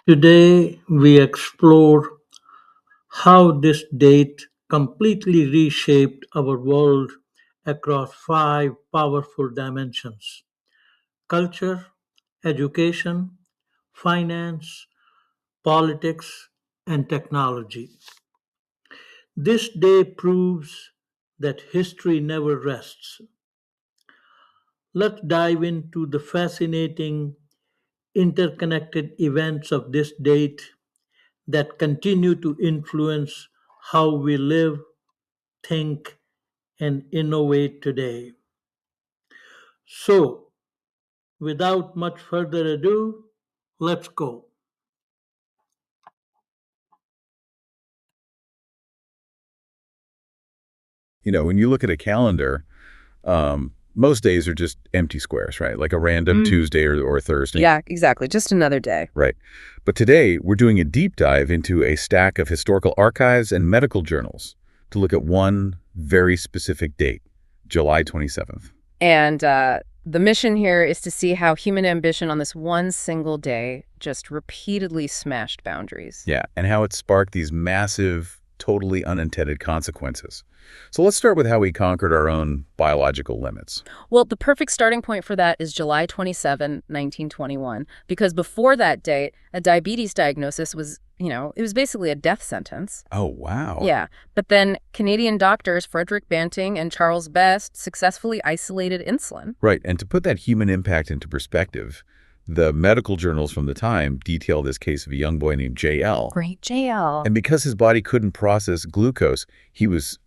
Today, we explore how this date completely reshaped our world across five powerful dimensions: culture, education, finance, politics, and technology. This day proves that history never rests. Let's dive into the fascinating interconnected events of this date that continue to influence how we live, think, and innovate today. So, without much further ado, let's go. When you look at a calendar, most days are just empty squares, right? Like a random Tuesday or Thursday. Yeah, exactly. Just another day. Right. But today, we're doing a deep dive into a stack of historical archives and medical journals to look at one very specific date, July 27th. And the mission here is to see how human ambition on this one single day just repeatedly smashed boundaries. Yeah, and how it sparked these massive, totally unintended consequences. So let's start with how we conquered our own biological limits. Well, the perfect starting point for that is July 27, 1921, because before that date, a diabetes diagnosis was, it was basically a death sentence. Oh, wow. Yeah, but then Canadian doctors Frederick Banting and Charles Best successfully isolated insulin. Right, and to put that human impact into perspective, the medical journals from the time detail this case of a young boy named JL. Great JL. And because his body couldn't process glucose, he was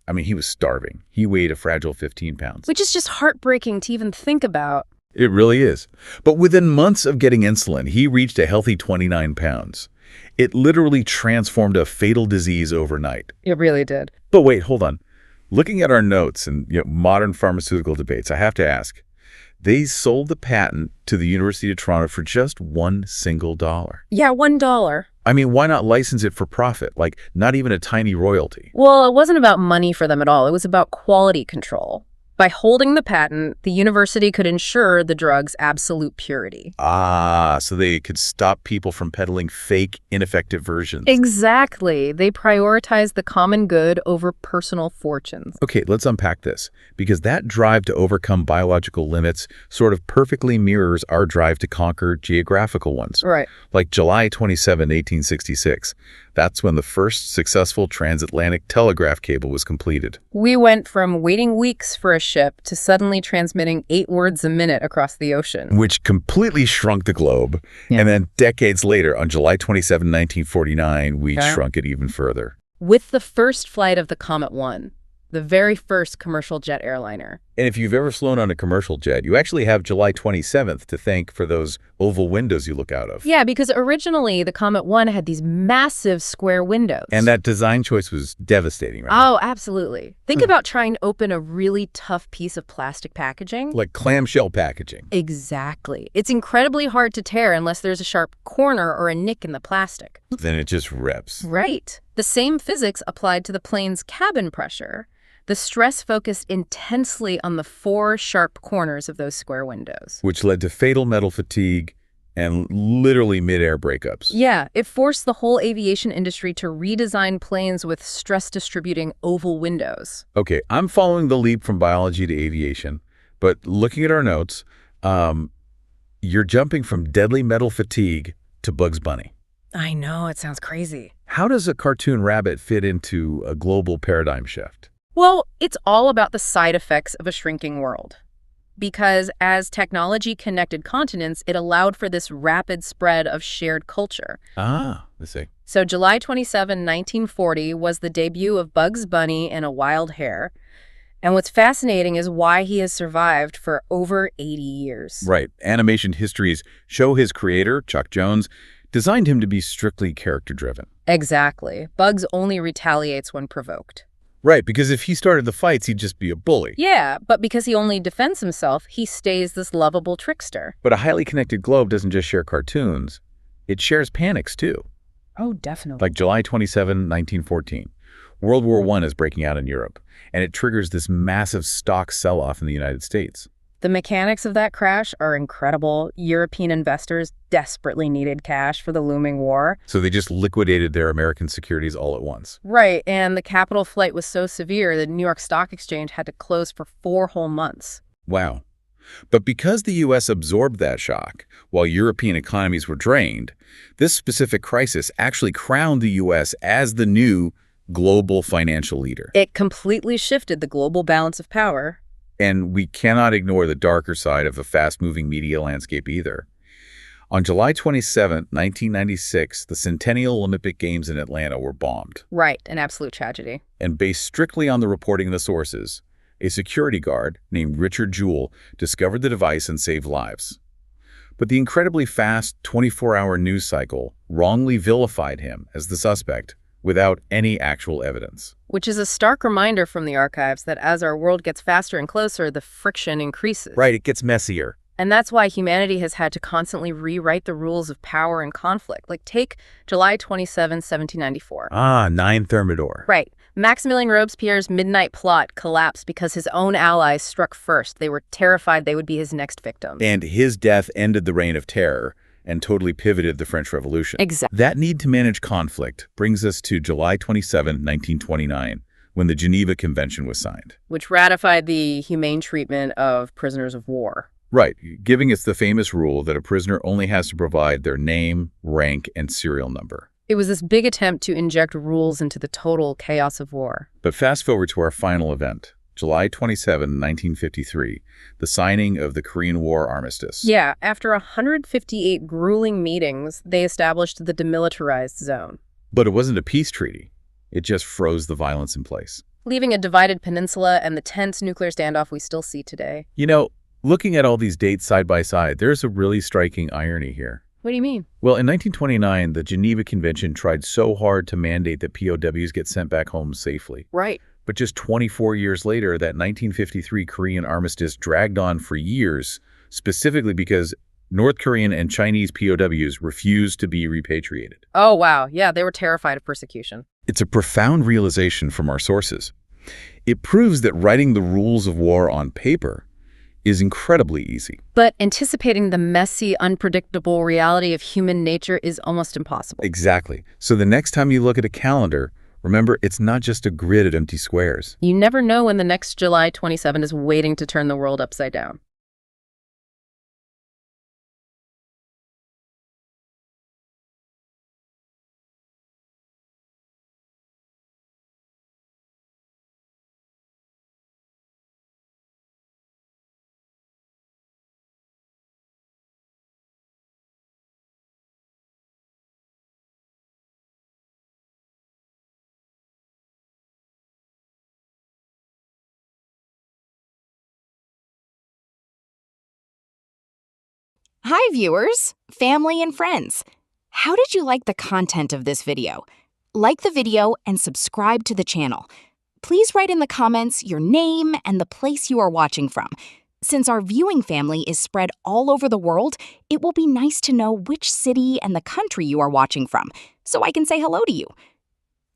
starving. He weighed a fragile 15 pounds. Which is just heartbreaking to even think about. It really is. But within months of getting insulin, he reached a healthy 29 pounds. It literally transformed a fatal disease overnight. It really did. But wait, hold on. Looking at our notes and modern pharmaceutical debates, I have to ask, they sold the patent to the University of Toronto for just $1 single. Yeah, $1. I mean, why not license it for profit? Like, not even a tiny royalty. Well, it wasn't about money for them at all. It was about quality control. By holding the patent, the university could ensure the drug's absolute purity. Ah, so they could stop people from peddling fake, ineffective versions. Exactly. They prioritized the common good over personal fortunes. Okay, let's unpack this, because that drive to overcome biological limits sort of perfectly mirrors our drive to conquer geographical ones. Right. Like July 27, 1866. That's when the first successful transatlantic telegraph cable was completed. We went from waiting weeks for a ship to suddenly transmitting 8 words a minute across the ocean. Which completely shrunk the globe. Yeah. And then decades later, on July 27, 1949, we shrunk it even further. With the first flight of the Comet 1, the very first commercial jet airliner. And if you've ever flown on a commercial jet, you actually have July 27th to thank for those oval windows you look out of. Yeah, because originally the Comet 1 had these massive square windows. And that design choice was devastating, right? Oh, absolutely. Think about trying to open a really tough piece of plastic packaging. Like clamshell packaging. Exactly. It's incredibly hard to tear unless there's a sharp corner or a nick in the plastic. Then it just rips. Right. The same physics applied to the plane's cabin pressure. The stress focused intensely on the 4 sharp corners of those square windows. Which led to fatal metal fatigue and literally mid-air breakups. Yeah, it forced the whole aviation industry to redesign planes with stress-distributing oval windows. Okay, I'm following the leap from biology to aviation, but looking at our notes, you're jumping from deadly metal fatigue to Bugs Bunny. I know, it sounds crazy. How does a cartoon rabbit fit into a global paradigm shift? Well, it's all about the side effects of a shrinking world. Because as technology connected continents, it allowed for this rapid spread of shared culture. Ah, let's see. So July 27, 1940 was the debut of Bugs Bunny and a Wild Hare. And what's fascinating is why he has survived for over 80 years. Right. Animation histories show his creator, Chuck Jones, designed him to be strictly character-driven. Exactly. Bugs only retaliates when provoked. Right, because if he started the fights, he'd just be a bully. Yeah, but because he only defends himself, he stays this lovable trickster. But a highly connected globe doesn't just share cartoons. It shares panics, too. Oh, definitely. Like July 27, 1914. World War I is breaking out in Europe, and it triggers this massive stock sell-off in the United States. The mechanics of that crash are incredible. European investors desperately needed cash for the looming war. So they just liquidated their American securities all at once. Right, and the capital flight was so severe the New York Stock Exchange had to close for 4 whole months. Wow. But because the U.S. absorbed that shock, while European economies were drained, this specific crisis actually crowned the U.S. as the new global financial leader. It completely shifted the global balance of power. And we cannot ignore the darker side of a fast-moving media landscape either. On July 27, 1996, the Centennial Olympic Games in Atlanta were bombed. Right, an absolute tragedy. And based strictly on the reporting of the sources, a security guard named Richard Jewell discovered the device and saved lives. But the incredibly fast 24-hour news cycle wrongly vilified him as the suspect without any actual evidence. Which is a stark reminder from the archives that as our world gets faster and closer, the friction increases. Right, it gets messier. And that's why humanity has had to constantly rewrite the rules of power and conflict. Like take July 27, 1794. 9 Thermidor. Right. Maximilien Robespierre's midnight plot collapsed because his own allies struck first. They were terrified they would be his next victims. And his death ended the reign of terror and totally pivoted the French Revolution. Exactly. That need to manage conflict brings us to July 27, 1929, when the Geneva Convention was signed. Which ratified the humane treatment of prisoners of war. Right, giving us the famous rule that a prisoner only has to provide their name, rank, and serial number. It was this big attempt to inject rules into the total chaos of war. But fast forward to our final event, July 27, 1953, the signing of the Korean War Armistice. Yeah, after 158 grueling meetings, they established the demilitarized zone. But it wasn't a peace treaty. It just froze the violence in place, leaving a divided peninsula and the tense nuclear standoff we still see today. You know, looking at all these dates side by side, there's a really striking irony here. What do you mean? Well, in 1929, the Geneva Convention tried so hard to mandate that POWs get sent back home safely. Right. But just 24 years later, that 1953 Korean armistice dragged on for years, specifically because North Korean and Chinese POWs refused to be repatriated. Oh, wow. Yeah, they were terrified of persecution. It's a profound realization from our sources. It proves that writing the rules of war on paper is incredibly easy. But anticipating the messy, unpredictable reality of human nature is almost impossible. Exactly. So the next time you look at a calendar, remember, it's not just a grid of empty squares. You never know when the next July 27 is waiting to turn the world upside down. Hi viewers, family and friends. How did you like the content of this video? Like the video and subscribe to the channel. Please write in the comments your name and the place you are watching from. Since our viewing family is spread all over the world, it will be nice to know which city and the country you are watching from, so I can say hello to you.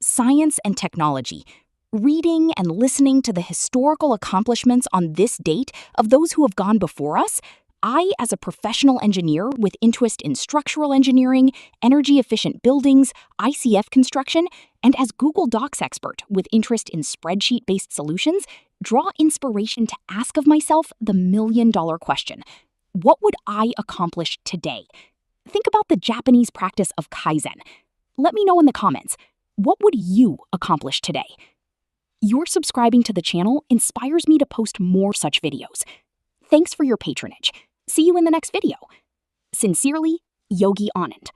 Science and technology. Reading and listening to the historical accomplishments on this date of those who have gone before us, I, as a professional engineer with interest in structural engineering, energy-efficient buildings, ICF construction, and as Google Docs expert with interest in spreadsheet-based solutions, draw inspiration to ask of myself the million-dollar question. What would I accomplish today? Think about the Japanese practice of Kaizen. Let me know in the comments, what would you accomplish today? Your subscribing to the channel inspires me to post more such videos. Thanks for your patronage. See you in the next video. Sincerely, Yogi Anand.